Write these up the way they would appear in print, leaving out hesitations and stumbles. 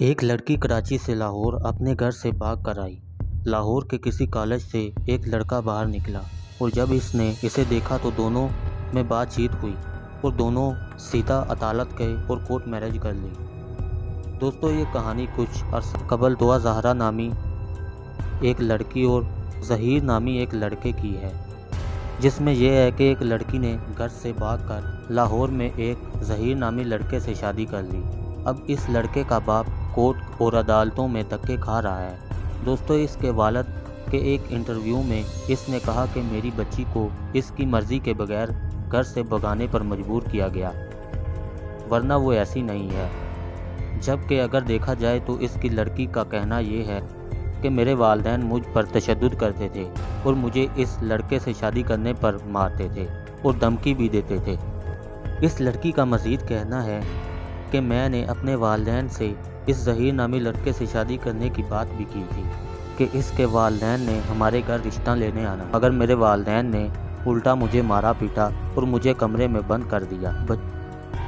ایک لڑکی کراچی سے لاہور اپنے گھر سے بھاگ کر آئی۔ لاہور کے کسی کالج سے ایک لڑکا باہر نکلا اور جب اس نے اسے دیکھا تو دونوں میں بات چیت ہوئی اور دونوں سیدھا عدالت گئے اور کورٹ میرج کر لی۔ دوستو، یہ کہانی کچھ عرصہ قبل دعا زہرا نامی ایک لڑکی اور ظہیر نامی ایک لڑکے کی ہے، جس میں یہ ہے کہ ایک لڑکی نے گھر سے بھاگ کر لاہور میں ایک ظہیر نامی لڑکے سے شادی کر لی۔ اب اس لڑکے کا باپ کورٹ اور عدالتوں میں دھکے کھا رہا ہے۔ دوستو، اس کے والد کے ایک انٹرویو میں اس نے کہا کہ میری بچی کو اس کی مرضی کے بغیر گھر سے بھگانے پر مجبور کیا گیا، ورنہ وہ ایسی نہیں ہے۔ جبکہ اگر دیکھا جائے تو اس کی لڑکی کا کہنا یہ ہے کہ میرے والدین مجھ پر تشدد کرتے تھے اور مجھے اس لڑکے سے شادی کرنے پر مارتے تھے اور دھمکی بھی دیتے تھے۔ اس لڑکی کا مزید کہنا ہے کہ میں نے اپنے والدین سے اس ظہیر نامی لڑکے سے شادی کرنے کی بات بھی کی تھی کہ اس کے والدین نے ہمارے گھر رشتہ لینے آنا، مگر میرے والدین نے الٹا مجھے مارا پیٹا اور مجھے کمرے میں بند کر دیا۔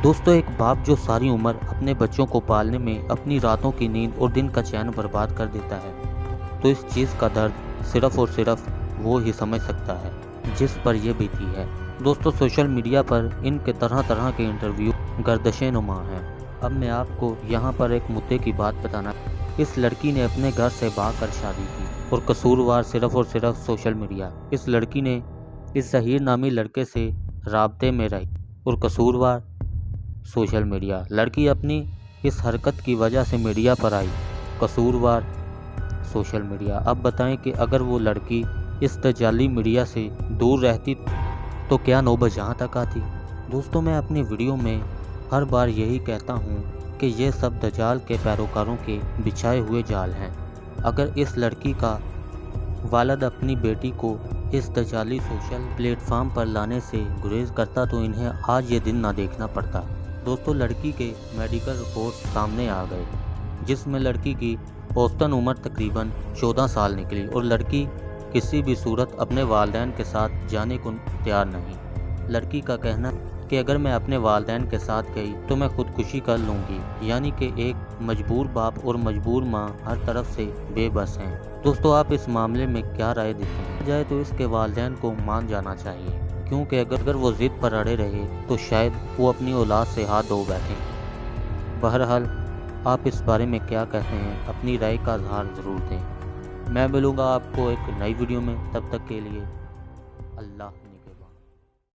دوستو، ایک باپ جو ساری عمر اپنے بچوں کو پالنے میں اپنی راتوں کی نیند اور دن کا چین برباد کر دیتا ہے تو اس چیز کا درد صرف اور صرف وہ ہی سمجھ سکتا ہے جس پر یہ بیتی ہے۔ دوستو، سوشل میڈیا پر ان کے طرح طرح کے انٹرویو گردش نما ہیں۔ اب میں آپ کو یہاں پر ایک مدعے کی بات بتانا، اس لڑکی نے اپنے گھر سے بھاگ کر شادی کی اور قصوروار صرف اور صرف سوشل میڈیا۔ اس لڑکی نے اس ظہیر نامی لڑکے سے رابطے میں رہی اور قصوروار سوشل میڈیا۔ لڑکی اپنی اس حرکت کی وجہ سے میڈیا پر آئی، قصوروار سوشل میڈیا۔ اب بتائیں کہ اگر وہ لڑکی اس دجالی میڈیا سے دور رہتی تو کیا نوبت یہاں تک آتی؟ دوستو، میں اپنی ویڈیو میں ہر بار یہی کہتا ہوں کہ یہ سب دجال کے پیروکاروں کے بچھائے ہوئے جال ہیں۔ اگر اس لڑکی کا والد اپنی بیٹی کو اس دجالی سوشل پلیٹ فارم پر لانے سے گریز کرتا تو انہیں آج یہ دن نہ دیکھنا پڑتا۔ دوستو، لڑکی کے میڈیکل رپورٹ سامنے آ گئے جس میں لڑکی کی اوسطاً عمر تقریباً 14 سال نکلی اور لڑکی کسی بھی صورت اپنے والدین کے ساتھ جانے کو تیار نہیں۔ لڑکی کا کہنا کہ اگر میں اپنے والدین کے ساتھ گئی تو میں خودکشی کر لوں گی، یعنی کہ ایک مجبور باپ اور مجبور ماں ہر طرف سے بے بس ہیں۔ دوستو، آپ اس معاملے میں کیا رائے دیتے ہیں؟ جائے تو اس کے والدین کو مان جانا چاہیے، کیونکہ اگر وہ ضد پر اڑے رہے تو شاید وہ اپنی اولاد سے ہاتھ دھو بیٹھیں۔ بہرحال، آپ اس بارے میں کیا کہتے ہیں؟ اپنی رائے کا اظہار ضرور دیں۔ میں ملوں گا آپ کو ایک نئی ویڈیو میں، تب تک کے لیے اللہ۔